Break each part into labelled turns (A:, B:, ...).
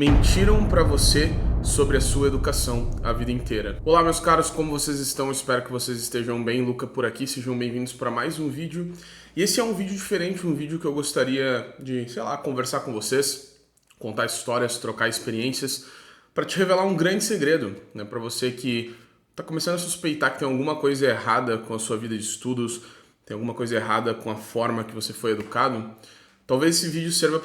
A: Mentiram para você sobre a sua educação a vida inteira. Olá, meus caros, como vocês estão? Espero que vocês estejam bem. Luca por aqui, sejam bem-vindos para mais um vídeo. E esse é um vídeo diferente, um vídeo que eu gostaria de, conversar com vocês, contar histórias, trocar experiências, para te revelar um grande segredo, né? Para você que está começando a suspeitar que tem alguma coisa errada com a sua vida de estudos, tem alguma coisa errada com a forma que você foi educado. Talvez esse vídeo sirva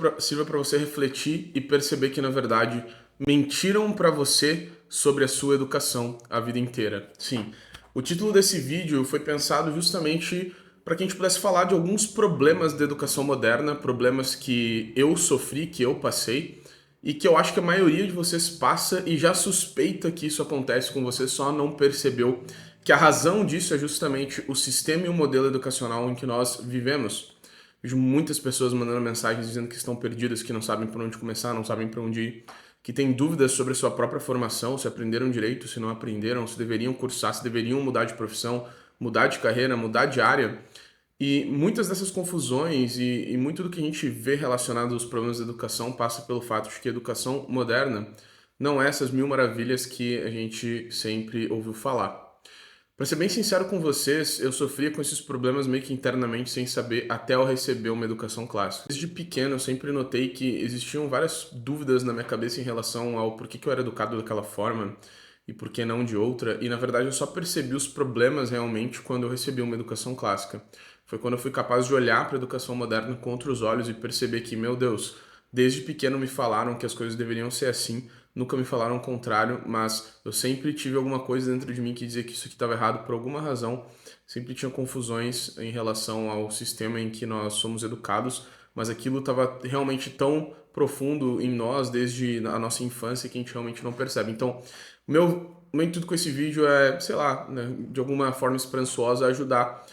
A: para você refletir e perceber que, na verdade, mentiram para você sobre a sua educação a vida inteira. Sim, o título desse vídeo foi pensado justamente para que a gente pudesse falar de alguns problemas da educação moderna, problemas que eu sofri, que eu passei, e que eu acho que a maioria de vocês passa e já suspeita que isso acontece com você, só não percebeu que a razão disso é justamente o sistema e o modelo educacional em que nós vivemos. Vejo muitas pessoas mandando mensagens dizendo que estão perdidas, que não sabem por onde começar, não sabem para onde ir, que têm dúvidas sobre a sua própria formação, se aprenderam direito, se não aprenderam, se deveriam cursar, se deveriam mudar de profissão, mudar de carreira, mudar de área. E muitas dessas confusões e muito do que a gente vê relacionado aos problemas da educação passa pelo fato de que a educação moderna não é essas mil maravilhas que a gente sempre ouviu falar. Pra ser bem sincero com vocês, eu sofria com esses problemas meio que internamente sem saber até eu receber uma educação clássica. Desde pequeno eu sempre notei que existiam várias dúvidas na minha cabeça em relação ao porquê que eu era educado daquela forma e por que não de outra, e na verdade eu só percebi os problemas realmente quando eu recebi uma educação clássica. Foi quando eu fui capaz de olhar para a educação moderna com outros olhos e perceber que, meu Deus, desde pequeno me falaram que as coisas deveriam ser assim, nunca me falaram o contrário, mas eu sempre tive alguma coisa dentro de mim que dizia que isso aqui estava errado por alguma razão. Sempre tinha confusões em relação ao sistema em que nós somos educados, mas aquilo estava realmente tão profundo em nós desde a nossa infância que a gente realmente não percebe. Então, o meu intuito com esse vídeo é, né, de alguma forma esperançosa, ajudar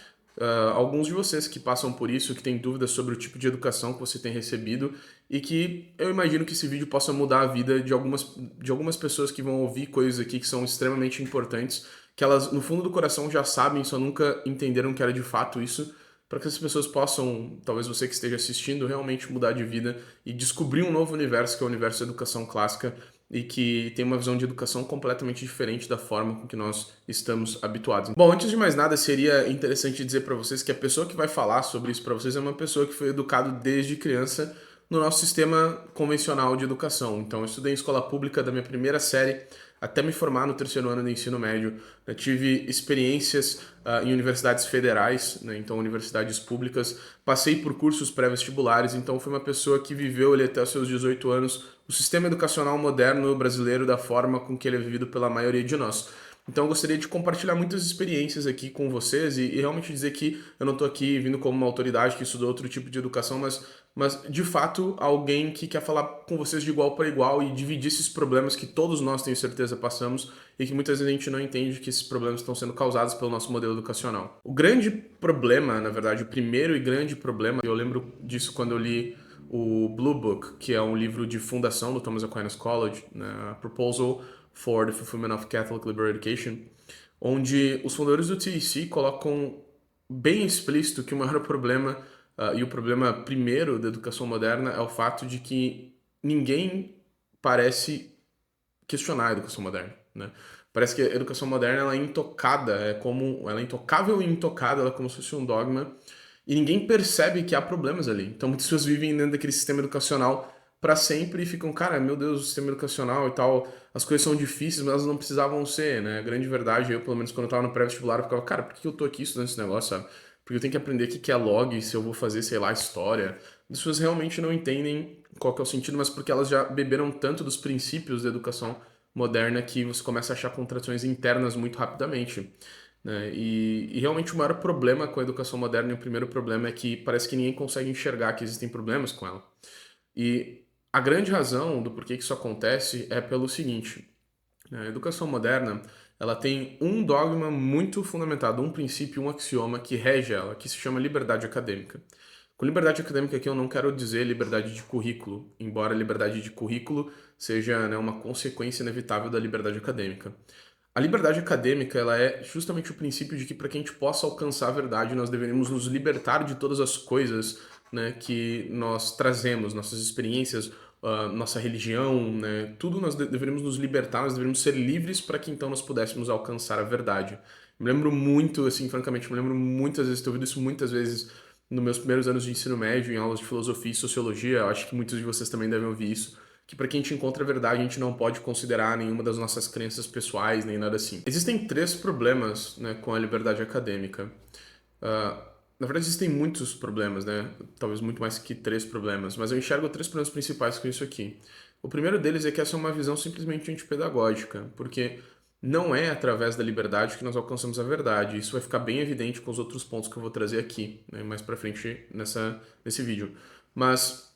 A: alguns de vocês que passam por isso, que têm dúvidas sobre o tipo de educação que você tem recebido e que eu imagino que esse vídeo possa mudar a vida de algumas pessoas que vão ouvir coisas aqui que são extremamente importantes, que elas no fundo do coração já sabem, só nunca entenderam que era de fato isso, para que as pessoas possam, talvez você que esteja assistindo, realmente mudar de vida e descobrir um novo universo, que é o universo da educação clássica, e que tem uma visão de educação completamente diferente da forma com que nós estamos habituados. Bom, antes de mais nada, seria interessante dizer para vocês que a pessoa que vai falar sobre isso para vocês é uma pessoa que foi educada desde criança no nosso sistema convencional de educação. Então, eu estudei em escola pública da minha primeira série até me formar no terceiro ano do ensino médio. Eu tive experiências em universidades federais, né, então universidades públicas, passei por cursos pré-vestibulares, então fui uma pessoa que viveu ali até os seus 18 anos o sistema educacional moderno brasileiro da forma com que ele é vivido pela maioria de nós. Então eu gostaria de compartilhar muitas experiências aqui com vocês e realmente dizer que eu não estou aqui vindo como uma autoridade que estudou outro tipo de educação, mas de fato alguém que quer falar com vocês de igual para igual e dividir esses problemas que todos nós, tenho certeza, passamos e que muitas vezes a gente não entende que esses problemas estão sendo causados pelo nosso modelo educacional. O grande problema, na verdade, o primeiro e grande problema, eu lembro disso quando eu li o Blue Book, que é um livro de fundação do Thomas Aquinas College, né, Proposal for the Fulfillment of Catholic Liberal Education, onde os fundadores do TEC colocam bem explícito que o maior problema e o problema primeiro da educação moderna é o fato de que ninguém parece questionar a educação moderna, né? Parece que a educação moderna ela é intocada, ela é intocável e intocada, ela é como se fosse um dogma e ninguém percebe que há problemas ali. Então muitas pessoas vivem dentro daquele sistema educacional para sempre e ficam, cara, meu Deus, o sistema educacional e tal, as coisas são difíceis, mas elas não precisavam ser, né? A grande verdade, eu pelo menos quando eu tava no pré-vestibular, eu ficava, cara, por que eu tô aqui estudando esse negócio, sabe? Porque eu tenho que aprender o que é log, se eu vou fazer, sei lá, história. As pessoas realmente não entendem qual que é o sentido, mas porque elas já beberam tanto dos princípios da educação moderna que você começa a achar contradições internas muito rapidamente, né? E realmente o maior problema com a educação moderna, e o primeiro problema é que parece que ninguém consegue enxergar que existem problemas com ela. E a grande razão do porquê que isso acontece é pelo seguinte, né? A educação moderna, ela tem um dogma muito fundamentado, um princípio, um axioma que rege ela, que se chama liberdade acadêmica. Com liberdade acadêmica aqui eu não quero dizer liberdade de currículo, embora a liberdade de currículo seja, né, uma consequência inevitável da liberdade acadêmica. A liberdade acadêmica, ela é justamente o princípio de que para que a gente possa alcançar a verdade, nós deveríamos nos libertar de todas as coisas, né, que nós trazemos, nossas experiências, nossa religião, né? Tudo nós deveríamos nos libertar, nós deveríamos ser livres para que então nós pudéssemos alcançar a verdade. Me lembro muito, assim, francamente, me lembro muitas vezes, tenho ouvido isso muitas vezes nos meus primeiros anos de ensino médio, em aulas de filosofia e sociologia. Eu acho que muitos de vocês também devem ouvir isso, que para quem a gente encontra a verdade, a gente não pode considerar nenhuma das nossas crenças pessoais, nem nada assim. Existem três problemas, né, com a liberdade acadêmica. Na verdade, existem muitos problemas, né? Talvez muito mais que três problemas, mas eu enxergo três problemas principais com isso aqui. O primeiro deles é que essa é uma visão simplesmente antipedagógica, porque não é através da liberdade que nós alcançamos a verdade. Isso vai ficar bem evidente com os outros pontos que eu vou trazer aqui, né, mais pra frente nesse vídeo. Mas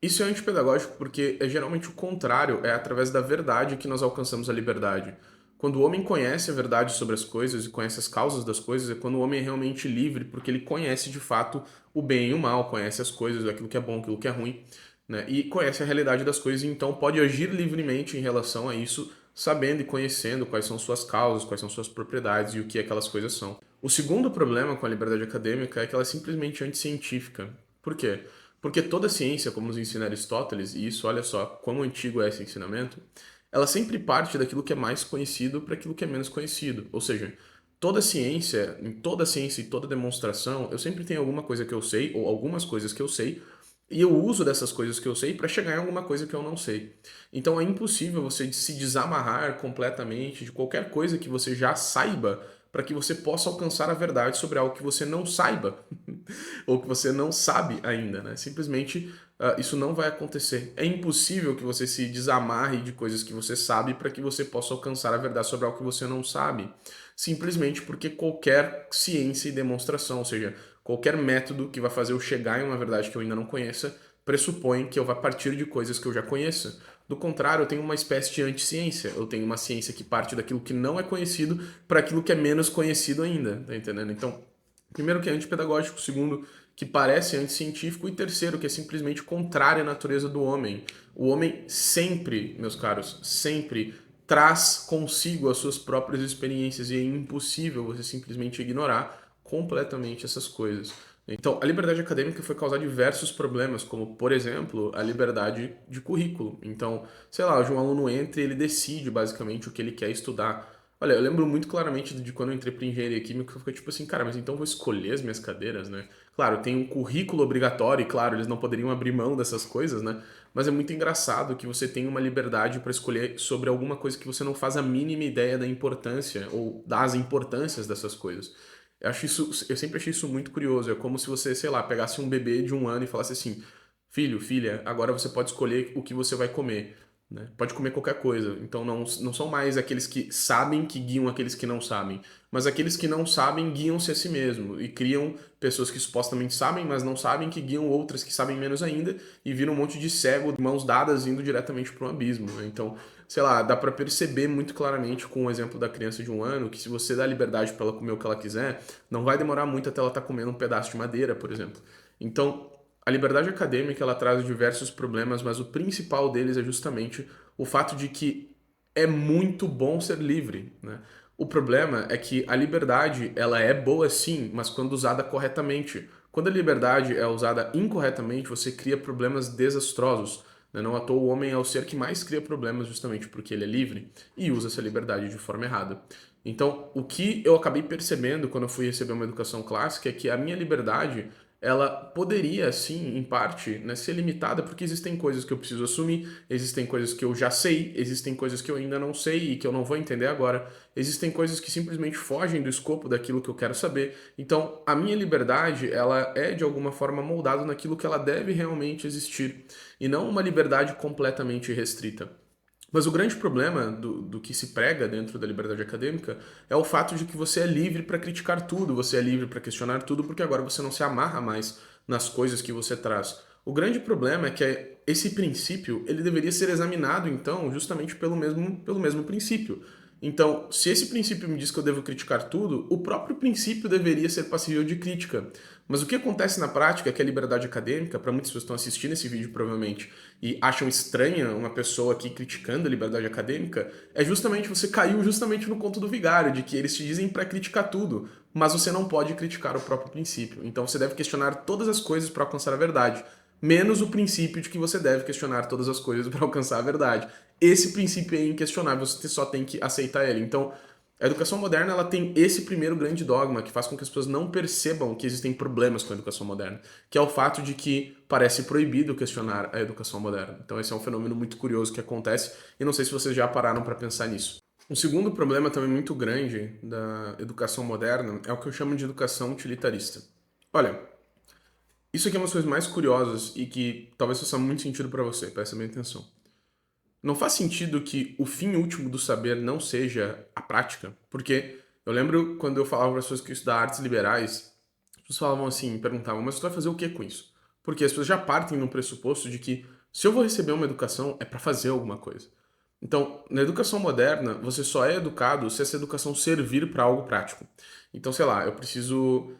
A: isso é antipedagógico porque é geralmente o contrário, é através da verdade que nós alcançamos a liberdade. Quando o homem conhece a verdade sobre as coisas e conhece as causas das coisas, é quando o homem é realmente livre, porque ele conhece de fato o bem e o mal, conhece as coisas, aquilo que é bom, aquilo que é ruim, né? E conhece a realidade das coisas, e então pode agir livremente em relação a isso, sabendo e conhecendo quais são suas causas, quais são suas propriedades e o que aquelas coisas são. O segundo problema com a liberdade acadêmica é que ela é simplesmente anticientífica. Por quê? Porque toda ciência, como nos ensina Aristóteles, e isso, olha só, quão antigo é esse ensinamento, ela sempre parte daquilo que é mais conhecido para aquilo que é menos conhecido. Ou seja, em toda ciência e toda demonstração, eu sempre tenho alguma coisa que eu sei, ou algumas coisas que eu sei, e eu uso dessas coisas que eu sei para chegar em alguma coisa que eu não sei. Então é impossível você se desamarrar completamente de qualquer coisa que você já saiba para que você possa alcançar a verdade sobre algo que você não saiba ou que você não sabe ainda, né? Simplesmente isso não vai acontecer. É impossível que você se desamarre de coisas que você sabe para que você possa alcançar a verdade sobre algo que você não sabe. Simplesmente porque qualquer ciência e demonstração, ou seja, qualquer método que vai fazer eu chegar em uma verdade que eu ainda não conheça, pressupõe que eu vá partir de coisas que eu já conheça. Do contrário, eu tenho uma espécie de anticiência. Eu tenho uma ciência que parte daquilo que não é conhecido para aquilo que é menos conhecido ainda, tá entendendo? Então, primeiro que é antipedagógico, segundo que parece anticientífico e terceiro que é simplesmente contrário à natureza do homem. O homem sempre, meus caros, sempre traz consigo as suas próprias experiências e é impossível você simplesmente ignorar completamente essas coisas. Então, a liberdade acadêmica foi causar diversos problemas, como, por exemplo, a liberdade de currículo. Então, sei lá, um aluno entra e ele decide basicamente o que ele quer estudar. Olha, eu lembro muito claramente de quando eu entrei para engenharia química, eu fiquei tipo assim, cara, mas então eu vou escolher as minhas cadeiras, né? Claro, tem um currículo obrigatório e claro, eles não poderiam abrir mão dessas coisas, né? Mas é muito engraçado que você tem uma liberdade para escolher sobre alguma coisa que você não faz a mínima ideia da importância ou das importâncias dessas coisas. Eu sempre achei isso muito curioso. É como se você, sei lá, pegasse um bebê de 1 ano e falasse assim: filho, filha, agora você pode escolher o que você vai comer, né? Pode comer qualquer coisa. Então não são mais aqueles que sabem que guiam aqueles que não sabem, mas aqueles que não sabem guiam-se a si mesmo e criam pessoas que supostamente sabem, mas não sabem, que guiam outras que sabem menos ainda e viram um monte de cego de mãos dadas indo diretamente para um abismo, né? Então, sei lá, dá para perceber muito claramente com o exemplo da criança de 1 ano que se você dá liberdade para ela comer o que ela quiser, não vai demorar muito até ela estar comendo um pedaço de madeira, por exemplo. Então, a liberdade acadêmica ela traz diversos problemas, mas o principal deles é justamente o fato de que é muito bom ser livre, né? O problema é que a liberdade ela é boa sim, mas quando usada corretamente. Quando a liberdade é usada incorretamente, você cria problemas desastrosos, né? Não à toa o homem é o ser que mais cria problemas justamente porque ele é livre e usa essa liberdade de forma errada. Então, o que eu acabei percebendo quando eu fui receber uma educação clássica é que a minha liberdade ela poderia, sim, em parte, né, ser limitada, porque existem coisas que eu preciso assumir, existem coisas que eu já sei, existem coisas que eu ainda não sei e que eu não vou entender agora, existem coisas que simplesmente fogem do escopo daquilo que eu quero saber. Então, a minha liberdade, ela é de alguma forma moldada naquilo que ela deve realmente existir, e não uma liberdade completamente restrita. Mas o grande problema do que se prega dentro da liberdade acadêmica é o fato de que você é livre para criticar tudo, você é livre para questionar tudo, porque agora você não se amarra mais nas coisas que você traz. O grande problema é que esse princípio ele deveria ser examinado, então, justamente pelo mesmo princípio. Então, se esse princípio me diz que eu devo criticar tudo, o próprio princípio deveria ser passível de crítica. Mas o que acontece na prática é que a liberdade acadêmica, para muitas pessoas que estão assistindo esse vídeo provavelmente e acham estranha uma pessoa aqui criticando a liberdade acadêmica, é justamente você caiu justamente no conto do vigário, de que eles te dizem para criticar tudo, mas você não pode criticar o próprio princípio. Então você deve questionar todas as coisas para alcançar a verdade, menos o princípio de que você deve questionar todas as coisas para alcançar a verdade. Esse princípio é inquestionável, você só tem que aceitar ele. Então, a educação moderna ela tem esse primeiro grande dogma que faz com que as pessoas não percebam que existem problemas com a educação moderna, que é o fato de que parece proibido questionar a educação moderna. Então esse é um fenômeno muito curioso que acontece e não sei se vocês já pararam para pensar nisso. Um segundo problema também muito grande da educação moderna é o que eu chamo de educação utilitarista. Olha, isso aqui é uma das coisas mais curiosas e que talvez faça muito sentido para você, presta bem atenção. Não faz sentido que o fim último do saber não seja a prática, porque eu lembro quando eu falava para as pessoas que eu estudava artes liberais, as pessoas falavam assim, perguntavam, mas tu vai fazer o que com isso? Porque as pessoas já partem no pressuposto de que se eu vou receber uma educação é para fazer alguma coisa. Então, na educação moderna, você só é educado se essa educação servir para algo prático. Então, sei lá, eu preciso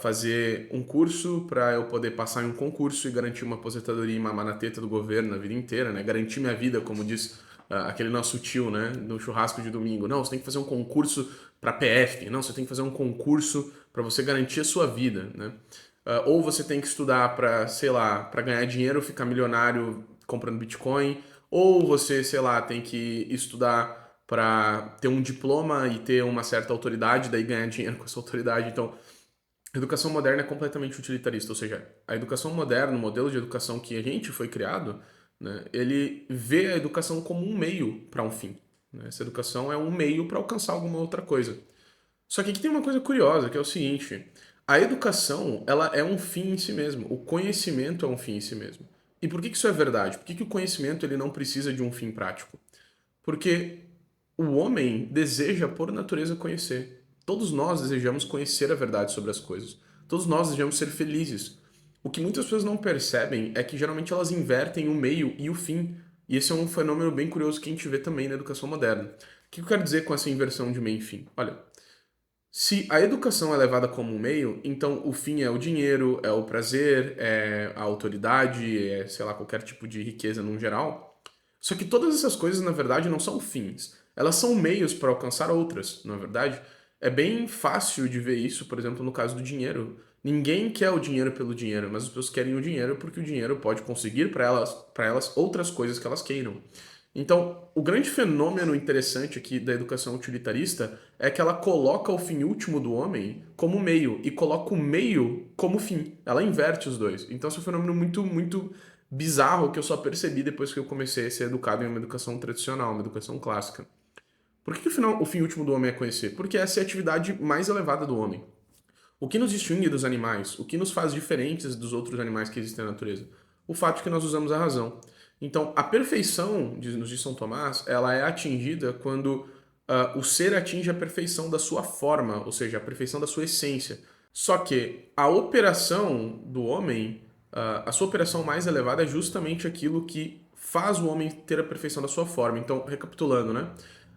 A: fazer um curso para eu poder passar em um concurso e garantir uma aposentadoria e mamar na teta do governo na vida inteira, né? Garantir minha vida, como diz aquele nosso tio, né? No churrasco de domingo. Não, você tem que fazer um concurso para PF. Não, você tem que fazer um concurso para você garantir a sua vida, né? Ou você tem que estudar para, sei lá, para ganhar dinheiro, ficar milionário comprando Bitcoin, ou você, sei lá, tem que estudar para ter um diploma e ter uma certa autoridade, daí ganhar dinheiro com essa autoridade. Então, a educação moderna é completamente utilitarista, ou seja, a educação moderna, o modelo de educação que a gente foi criado, né, ele vê a educação como um meio para um fim. Né? Essa educação é um meio para alcançar alguma outra coisa. Só que aqui tem uma coisa curiosa, que é o seguinte, a educação, ela é um fim em si mesmo, o conhecimento é um fim em si mesmo. E por que isso é verdade? Por que o conhecimento ele não precisa de um fim prático? Porque o homem deseja, por natureza, conhecer. Todos nós desejamos conhecer a verdade sobre as coisas. Todos nós desejamos ser felizes. O que muitas pessoas não percebem é que geralmente elas invertem o meio e o fim. E esse é um fenômeno bem curioso que a gente vê também na educação moderna. O que eu quero dizer com essa inversão de meio e fim? Olha, se a educação é levada como um meio, então o fim é o dinheiro, é o prazer, é a autoridade, é, sei lá, qualquer tipo de riqueza no geral. Só que todas essas coisas, na verdade, não são fins. Elas são meios para alcançar outras, não é verdade? É bem fácil de ver isso, por exemplo, no caso do dinheiro. Ninguém quer o dinheiro pelo dinheiro, mas as pessoas querem o dinheiro porque o dinheiro pode conseguir para elas outras coisas que elas queiram. Então, o grande fenômeno interessante aqui da educação utilitarista é que ela coloca o fim último do homem como meio e coloca o meio como fim. Ela inverte os dois. Então, esse é um fenômeno muito bizarro que eu só percebi depois que eu comecei a ser educado em uma educação tradicional, uma educação clássica. Por que o fim último do homem é conhecer? Porque essa é a atividade mais elevada do homem. O que nos distingue dos animais? O que nos faz diferentes dos outros animais que existem na natureza? O fato de que nós usamos a razão. Então, a perfeição, nos diz São Tomás, ela é atingida quando o ser atinge a perfeição da sua forma, ou seja, a perfeição da sua essência. Só que a operação do homem, a sua operação mais elevada é justamente aquilo que faz o homem ter a perfeição da sua forma. Então, recapitulando, né?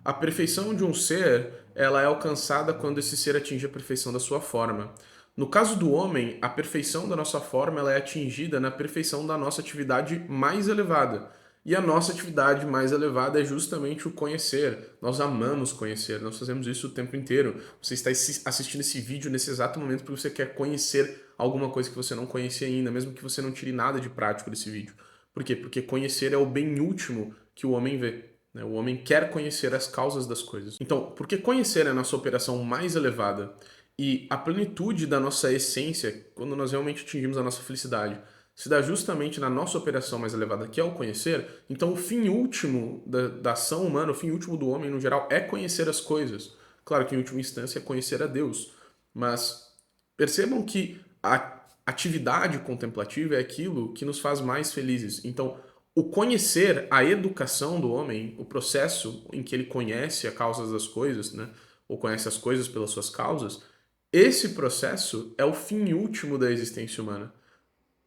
A: A perfeição de um ser, ela é alcançada quando esse ser atinge a perfeição da sua forma. No caso do homem, a perfeição da nossa forma ela é atingida na perfeição da nossa atividade mais elevada. E a nossa atividade mais elevada é justamente o conhecer. Nós amamos conhecer, nós fazemos isso o tempo inteiro. Você está assistindo esse vídeo nesse exato momento porque você quer conhecer alguma coisa que você não conhecia ainda, mesmo que você não tire nada de prático desse vídeo. Por quê? Porque conhecer é o bem último que o homem vê. O homem quer conhecer as causas das coisas. Então, porque conhecer é a nossa operação mais elevada e a plenitude da nossa essência, quando nós realmente atingimos a nossa felicidade, se dá justamente na nossa operação mais elevada, que é o conhecer, então o fim último da ação humana, o fim último do homem no geral, é conhecer as coisas. Claro que em última instância é conhecer a Deus, mas percebam que a atividade contemplativa é aquilo que nos faz mais felizes. Então, o conhecer, a educação do homem, o processo em que ele conhece as causas das coisas, né, ou conhece as coisas pelas suas causas, esse processo é o fim último da existência humana.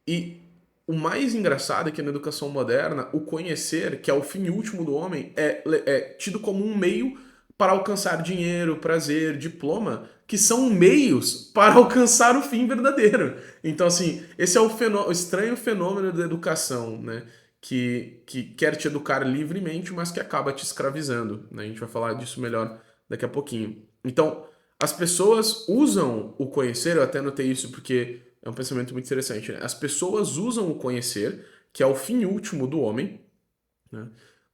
A: E o mais engraçado é que na educação moderna, o conhecer, que é o fim último do homem, é tido como um meio para alcançar dinheiro, prazer, diploma, que são meios para alcançar o fim verdadeiro. Então, assim, esse é o estranho fenômeno da educação, né? Que quer te educar livremente, mas que acaba te escravizando. Né? A gente vai falar disso melhor daqui a pouquinho. Então, as pessoas usam o conhecer, eu até notei isso porque é um pensamento muito interessante, né? As pessoas usam o conhecer, que é o fim último do homem, né,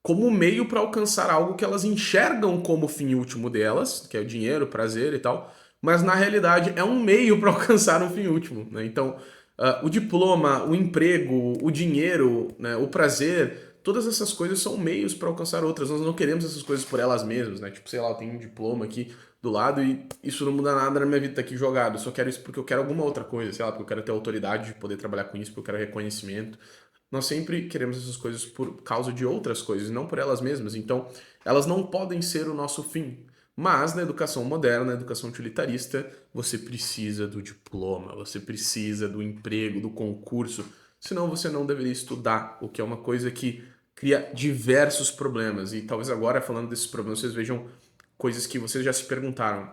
A: como meio para alcançar algo que elas enxergam como fim último delas, que é o dinheiro, o prazer e tal, mas na realidade é um meio para alcançar um fim último, né? Então, o diploma, o emprego, o dinheiro, né, o prazer, todas essas coisas são meios para alcançar outras. Nós não queremos essas coisas por elas mesmas, né? Tipo, sei lá, eu tenho um diploma aqui do lado e isso não muda nada na minha vida, tá aqui jogado. Eu só quero isso porque eu quero alguma outra coisa, sei lá, porque eu quero ter autoridade de poder trabalhar com isso, porque eu quero reconhecimento. Nós sempre queremos essas coisas por causa de outras coisas, não por elas mesmas. Então, elas não podem ser o nosso fim. Mas na educação moderna, na educação utilitarista, você precisa do diploma, você precisa do emprego, do concurso, senão você não deveria estudar, o que é uma coisa que cria diversos problemas. E talvez agora, falando desses problemas, vocês vejam coisas que vocês já se perguntaram.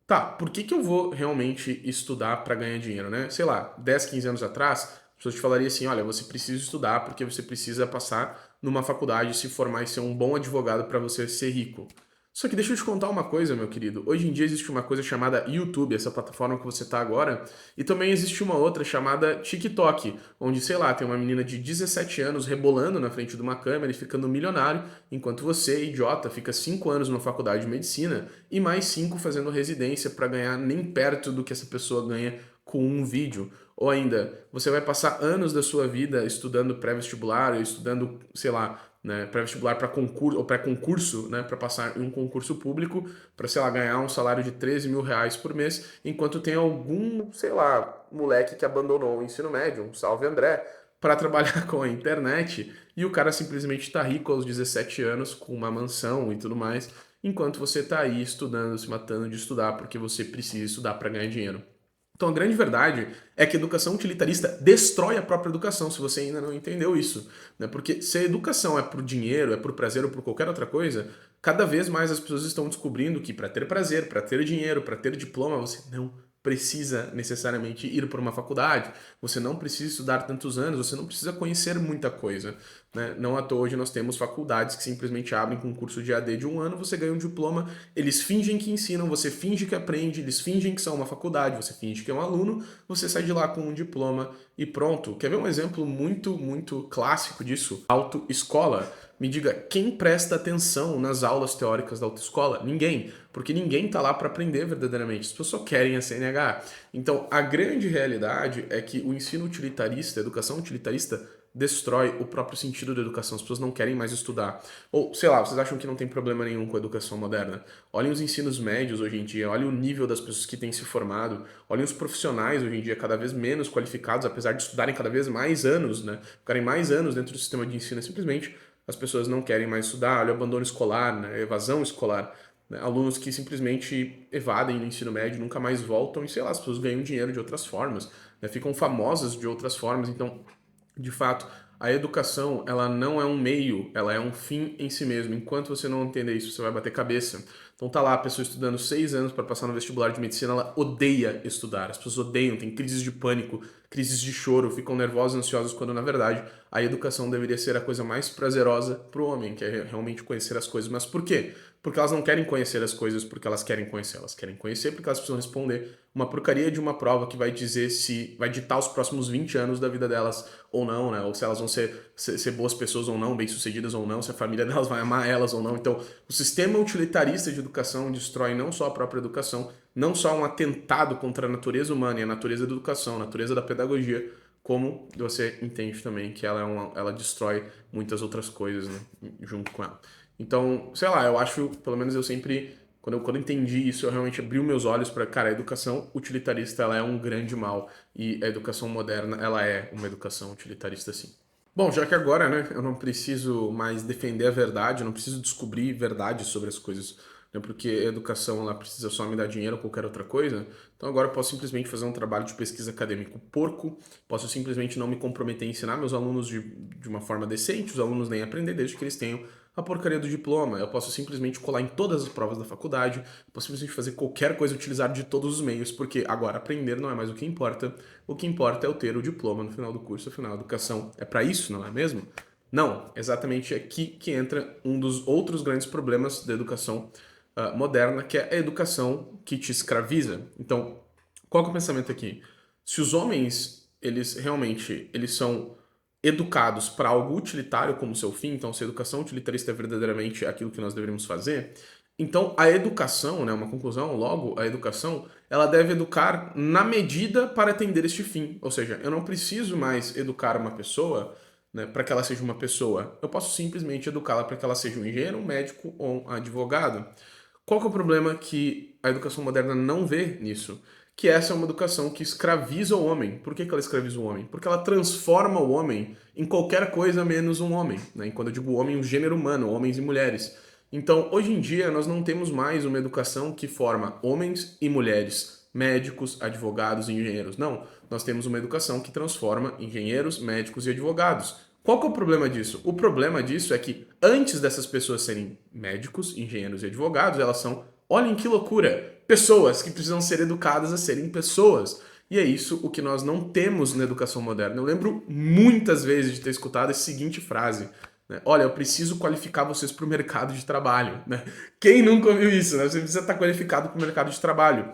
A: Tá, por que que eu vou realmente estudar para ganhar dinheiro, né? Sei lá, 10, 15 anos atrás, as pessoas te falariam assim, olha, você precisa estudar porque você precisa passar numa faculdade, se formar e ser um bom advogado para você ser rico. Só que deixa eu te contar uma coisa, meu querido. Hoje em dia existe uma coisa chamada YouTube, essa plataforma que você tá agora, e também existe uma outra chamada TikTok, onde, sei lá, tem uma menina de 17 anos rebolando na frente de uma câmera e ficando milionário, enquanto você, idiota, fica 5 anos numa faculdade de medicina e mais 5 fazendo residência para ganhar nem perto do que essa pessoa ganha com um vídeo. Ou ainda, você vai passar anos da sua vida estudando pré-vestibular, ou estudando, sei lá, né, pré-vestibular para concurso ou pré-concurso, né, para passar em um concurso público, para, sei lá, ganhar um salário de 13 mil reais por mês, enquanto tem algum, sei lá, moleque que abandonou o ensino médio, um salve André, para trabalhar com a internet, e o cara simplesmente está rico aos 17 anos, com uma mansão e tudo mais, enquanto você está aí estudando, se matando de estudar, porque você precisa estudar para ganhar dinheiro. Então a grande verdade é que a educação utilitarista destrói a própria educação, se você ainda não entendeu isso. Né? Porque se a educação é por dinheiro, é por prazer ou por qualquer outra coisa, cada vez mais as pessoas estão descobrindo que para ter prazer, para ter dinheiro, para ter diploma, você não precisa necessariamente ir para uma faculdade, você não precisa estudar tantos anos, você não precisa conhecer muita coisa. Né? Não à toa hoje nós temos faculdades que simplesmente abrem com um curso de AD de um ano, você ganha um diploma, eles fingem que ensinam, você finge que aprende, eles fingem que são uma faculdade, você finge que é um aluno, você sai de lá com um diploma e pronto. Quer ver um exemplo muito clássico disso? Autoescola. Me diga, quem presta atenção nas aulas teóricas da autoescola? Ninguém, porque ninguém tá lá para aprender verdadeiramente, as pessoas só querem a CNH. Então, a grande realidade é que o ensino utilitarista, a educação utilitarista, destrói o próprio sentido da educação. As pessoas não querem mais estudar. Ou, sei lá, vocês acham que não tem problema nenhum com a educação moderna? Olhem os ensinos médios hoje em dia, olhem o nível das pessoas que têm se formado, olhem os profissionais hoje em dia cada vez menos qualificados, apesar de estudarem cada vez mais anos, né? Ficarem mais anos dentro do sistema de ensino, simplesmente as pessoas não querem mais estudar, olha o abandono escolar, né? A evasão escolar. Né? Alunos que simplesmente evadem no ensino médio, nunca mais voltam e, sei lá, as pessoas ganham dinheiro de outras formas, né? Ficam famosas de outras formas, então de fato, a educação, ela não é um meio, ela é um fim em si mesmo. Enquanto você não entender isso, você vai bater cabeça. Então tá lá a pessoa estudando 6 anos para passar no vestibular de medicina, ela odeia estudar. As pessoas odeiam, tem crises de pânico, crises de choro, ficam nervosas, ansiosas, quando na verdade a educação deveria ser a coisa mais prazerosa para o homem, que é realmente conhecer as coisas. Mas por quê? Porque elas não querem conhecer as coisas porque elas querem conhecer. Elas querem conhecer porque elas precisam responder uma porcaria de uma prova que vai dizer se vai ditar os próximos 20 anos da vida delas ou não, né? Ou se elas vão ser boas pessoas ou não, bem-sucedidas ou não, se a família delas vai amar elas ou não. Então, o sistema utilitarista de educação destrói não só a própria educação, não só um atentado contra a natureza humana e a natureza da educação, a natureza da pedagogia, como você entende também que ela destrói muitas outras coisas, né, junto com ela. Então, sei lá, eu acho, pelo menos eu sempre, quando eu entendi isso, eu realmente abri os meus olhos para, cara, a educação utilitarista, ela é um grande mal e a educação moderna, ela é uma educação utilitarista, sim. Bom, já que agora, né, eu não preciso mais defender a verdade, eu não preciso descobrir verdade sobre as coisas, né, porque a educação ela precisa só me dar dinheiro ou qualquer outra coisa, então agora eu posso simplesmente fazer um trabalho de pesquisa acadêmico porco, posso simplesmente não me comprometer a ensinar meus alunos de uma forma decente, os alunos nem aprender desde que eles tenham a porcaria do diploma, eu posso simplesmente colar em todas as provas da faculdade, eu posso simplesmente fazer qualquer coisa, utilizar de todos os meios, porque agora aprender não é mais o que importa é eu ter o diploma no final do curso, afinal a educação é para isso, não é mesmo? Não, exatamente aqui que entra um dos outros grandes problemas da educação moderna, que é a educação que te escraviza. Então, qual que é o pensamento aqui? Se os homens, eles são educados para algo utilitário como seu fim, então se a educação utilitarista é verdadeiramente aquilo que nós deveríamos fazer, então a educação, né, uma conclusão, logo, a educação, ela deve educar na medida para atender este fim. Ou seja, eu não preciso mais educar uma pessoa, né, para que ela seja uma pessoa. Eu posso simplesmente educá-la para que ela seja um engenheiro, um médico ou um advogado. Qual que é o problema que a educação moderna não vê nisso? Que essa é uma educação que escraviza o homem. Por que ela escraviza o homem? Porque ela transforma o homem em qualquer coisa menos um homem. Né? E quando eu digo homem, o gênero humano, homens e mulheres. Então, hoje em dia, nós não temos mais uma educação que forma homens e mulheres, médicos, advogados e engenheiros. Não, nós temos uma educação que transforma engenheiros, médicos e advogados. Qual que é o problema disso? O problema disso é que antes dessas pessoas serem médicos, engenheiros e advogados, elas são, olhem que loucura, pessoas que precisam ser educadas a serem pessoas. E é isso o que nós não temos na educação moderna. Eu lembro muitas vezes de ter escutado a seguinte frase, né? Olha, eu preciso qualificar vocês para o mercado de trabalho. Né? Quem nunca ouviu isso? Né? Você precisa estar qualificado para o mercado de trabalho.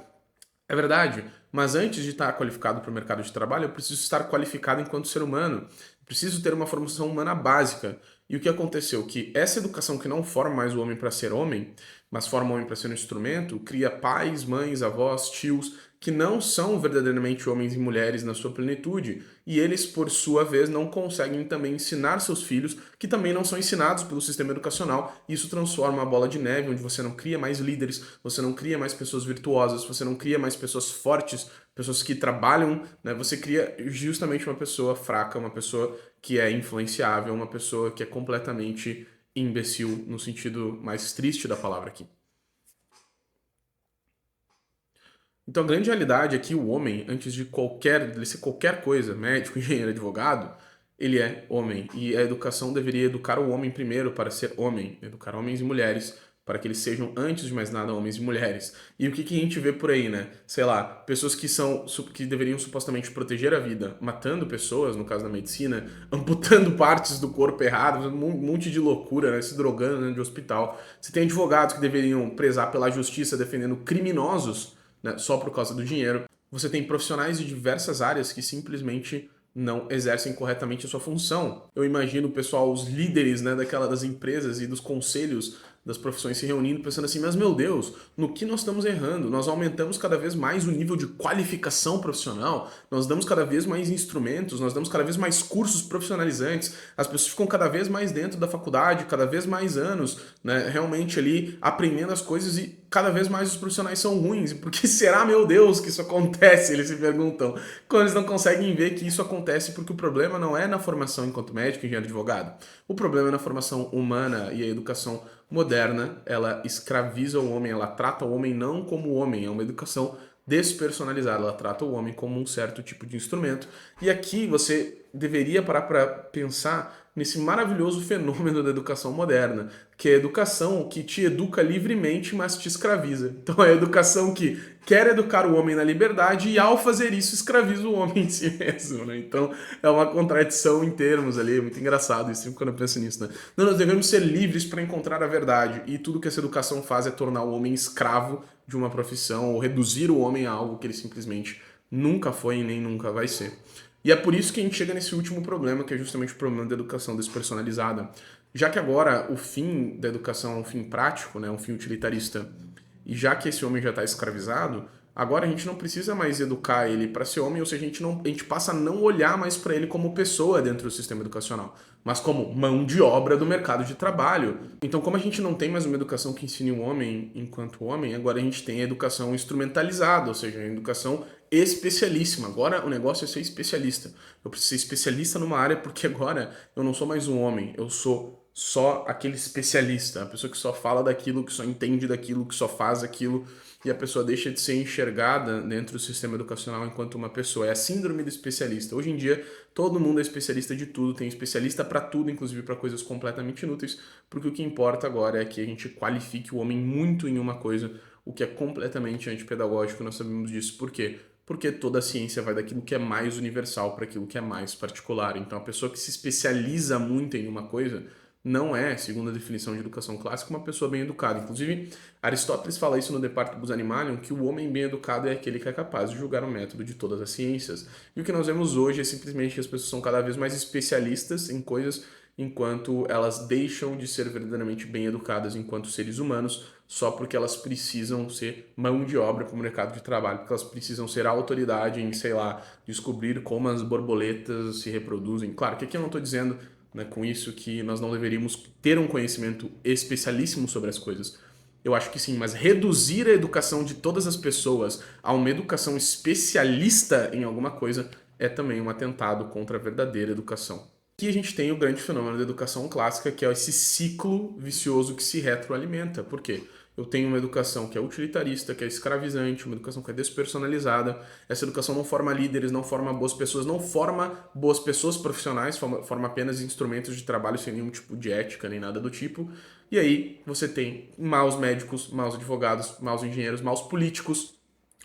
A: É verdade, mas antes de estar qualificado para o mercado de trabalho, eu preciso estar qualificado enquanto ser humano. Preciso ter uma formação humana básica. E o que aconteceu? Que essa educação que não forma mais o homem para ser homem, mas forma o homem para ser um instrumento, cria pais, mães, avós, tios, que não são verdadeiramente homens e mulheres na sua plenitude. E eles, por sua vez, não conseguem também ensinar seus filhos, que também não são ensinados pelo sistema educacional. E isso transforma uma bola de neve, onde você não cria mais líderes, você não cria mais pessoas virtuosas, você não cria mais pessoas fortes, pessoas que trabalham, né? Você cria justamente uma pessoa fraca, uma pessoa que é influenciável, uma pessoa que é completamente imbecil, no sentido mais triste da palavra aqui. Então a grande realidade é que o homem, antes de ele ser qualquer coisa, médico, engenheiro, advogado, ele é homem. E a educação deveria educar o homem primeiro para ser homem, educar homens e mulheres para que eles sejam, antes de mais nada, homens e mulheres. E o que a gente vê por aí, né? Sei lá, pessoas que deveriam supostamente proteger a vida, matando pessoas, no caso da medicina, amputando partes do corpo errado, um monte de loucura, né? Se drogando dentro de hospital. Você tem advogados que deveriam prezar pela justiça defendendo criminosos, né, só por causa do dinheiro. Você tem profissionais de diversas áreas que simplesmente não exercem corretamente a sua função. Eu imagino o pessoal, os líderes, né, das empresas e dos conselhos das profissões se reunindo pensando assim, mas meu Deus, no que nós estamos errando? Nós aumentamos cada vez mais o nível de qualificação profissional, nós damos cada vez mais instrumentos, nós damos cada vez mais cursos profissionalizantes, as pessoas ficam cada vez mais dentro da faculdade, cada vez mais anos, né, realmente ali aprendendo as coisas e cada vez mais os profissionais são ruins. Por que será, meu Deus, que isso acontece? Eles se perguntam. Quando eles não conseguem ver que isso acontece porque o problema não é na formação enquanto médico, engenheiro, advogado. O problema é na formação humana e a educação moderna. Ela escraviza o homem, ela trata o homem não como homem. É uma educação despersonalizada. Ela trata o homem como um certo tipo de instrumento. E aqui você deveria parar para pensar nesse maravilhoso fenômeno da educação moderna, que é a educação que te educa livremente, mas te escraviza. Então é a educação que quer educar o homem na liberdade e ao fazer isso escraviza o homem em si mesmo, né? Então é uma contradição em termos ali, é muito engraçado isso quando eu penso nisso, né? Não, nós devemos ser livres para encontrar a verdade e tudo que essa educação faz é tornar o homem escravo de uma profissão ou reduzir o homem a algo que ele simplesmente nunca foi e nem nunca vai ser. E é por isso que a gente chega nesse último problema, que é justamente o problema da educação despersonalizada. Já que agora o fim da educação é um fim prático, né, um fim utilitarista, e já que esse homem já está escravizado, agora a gente não precisa mais educar ele para ser homem, ou seja, a gente passa a não olhar mais para ele como pessoa dentro do sistema educacional, mas como mão de obra do mercado de trabalho. Então, como a gente não tem mais uma educação que ensine o homem enquanto homem, agora a gente tem a educação instrumentalizada, ou seja, a educação especialíssima. Agora o negócio é ser especialista. Eu preciso ser especialista numa área porque agora eu não sou mais um homem, eu sou só aquele especialista, a pessoa que só fala daquilo, que só entende daquilo, que só faz aquilo, e a pessoa deixa de ser enxergada dentro do sistema educacional enquanto uma pessoa. É a síndrome do especialista. Hoje em dia, todo mundo é especialista de tudo, tem especialista para tudo, inclusive para coisas completamente inúteis, porque o que importa agora é que a gente qualifique o homem muito em uma coisa, o que é completamente antipedagógico, nós sabemos disso. Por quê? Porque toda a ciência vai daquilo que é mais universal para aquilo que é mais particular. Então, a pessoa que se especializa muito em uma coisa não é, segundo a definição de educação clássica, uma pessoa bem educada. Inclusive, Aristóteles fala isso no De Partibus Animalium, que o homem bem educado é aquele que é capaz de julgar o método de todas as ciências. E o que nós vemos hoje é simplesmente que as pessoas são cada vez mais especialistas em coisas, enquanto elas deixam de ser verdadeiramente bem educadas enquanto seres humanos, só porque elas precisam ser mão de obra para o mercado de trabalho, porque elas precisam ser a autoridade em, sei lá, descobrir como as borboletas se reproduzem. Claro que aqui eu não estou dizendo, né, com isso que nós não deveríamos ter um conhecimento especialíssimo sobre as coisas. Eu acho que sim, mas reduzir a educação de todas as pessoas a uma educação especialista em alguma coisa é também um atentado contra a verdadeira educação. Aqui a gente tem o grande fenômeno da educação clássica, que é esse ciclo vicioso que se retroalimenta. Por quê? Eu tenho uma educação que é utilitarista, que é escravizante, uma educação que é despersonalizada. Essa educação não forma líderes, não forma boas pessoas, não forma boas pessoas profissionais, forma apenas instrumentos de trabalho sem nenhum tipo de ética nem nada do tipo. E aí você tem maus médicos, maus advogados, maus engenheiros, maus políticos.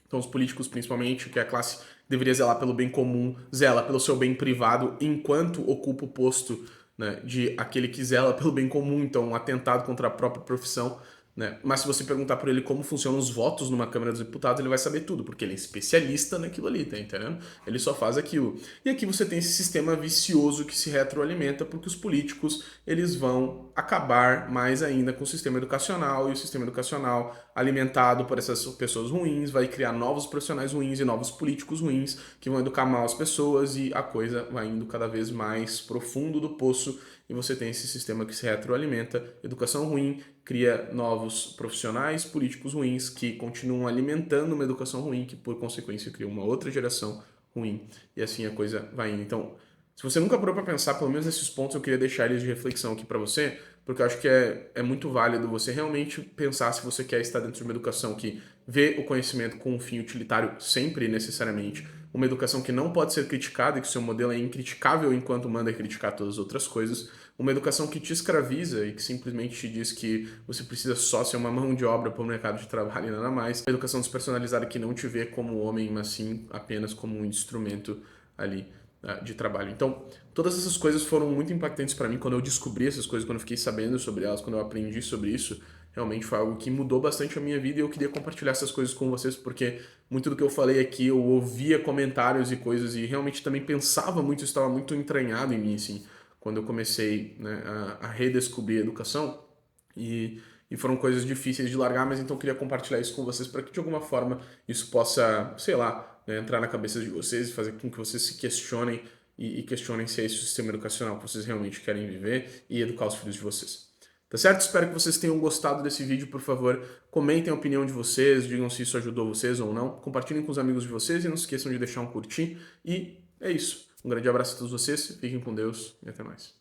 A: Então, os políticos, principalmente, que é a classe deveria zelar pelo bem comum, zela pelo seu bem privado, enquanto ocupa o posto, né, de aquele que zela pelo bem comum, então um atentado contra a própria profissão. Né? Mas se você perguntar para ele como funcionam os votos numa Câmara dos Deputados, ele vai saber tudo, porque ele é especialista naquilo ali, tá entendendo? Ele só faz aquilo. E aqui você tem esse sistema vicioso que se retroalimenta, porque os políticos eles vão acabar mais ainda com o sistema educacional, e o sistema educacional alimentado por essas pessoas ruins vai criar novos profissionais ruins e novos políticos ruins que vão educar mal as pessoas, e a coisa vai indo cada vez mais profundo do poço, e você tem esse sistema que se retroalimenta, educação ruim, cria novos profissionais políticos ruins que continuam alimentando uma educação ruim, que por consequência cria uma outra geração ruim, e assim a coisa vai indo. Então, se você nunca parou para pensar, pelo menos nesses pontos, eu queria deixar eles de reflexão aqui para você, porque eu acho que é muito válido você realmente pensar se você quer estar dentro de uma educação que vê o conhecimento com um fim utilitário sempre e necessariamente, uma educação que não pode ser criticada e que seu modelo é incriticável enquanto manda criticar todas as outras coisas, uma educação que te escraviza e que simplesmente te diz que você precisa só ser uma mão de obra para o mercado de trabalho e nada mais, uma educação despersonalizada que não te vê como homem, mas sim apenas como um instrumento ali de trabalho. Então, todas essas coisas foram muito impactantes para mim quando eu descobri essas coisas, quando eu fiquei sabendo sobre elas, quando eu aprendi sobre isso. Realmente foi algo que mudou bastante a minha vida e eu queria compartilhar essas coisas com vocês, porque muito do que eu falei aqui eu ouvia comentários e coisas e realmente também pensava muito, isso estava muito entranhado em mim, assim, quando eu comecei, né, a redescobrir a educação. E foram coisas difíceis de largar, mas então eu queria compartilhar isso com vocês para que de alguma forma isso possa, sei lá, né, entrar na cabeça de vocês e fazer com que vocês se questionem e questionem se é esse o sistema educacional que vocês realmente querem viver e educar os filhos de vocês. Tá certo? Espero que vocês tenham gostado desse vídeo. Por favor, comentem a opinião de vocês, digam se isso ajudou vocês ou não. Compartilhem com os amigos de vocês e não se esqueçam de deixar um curtir. E é isso. Um grande abraço a todos vocês, fiquem com Deus e até mais.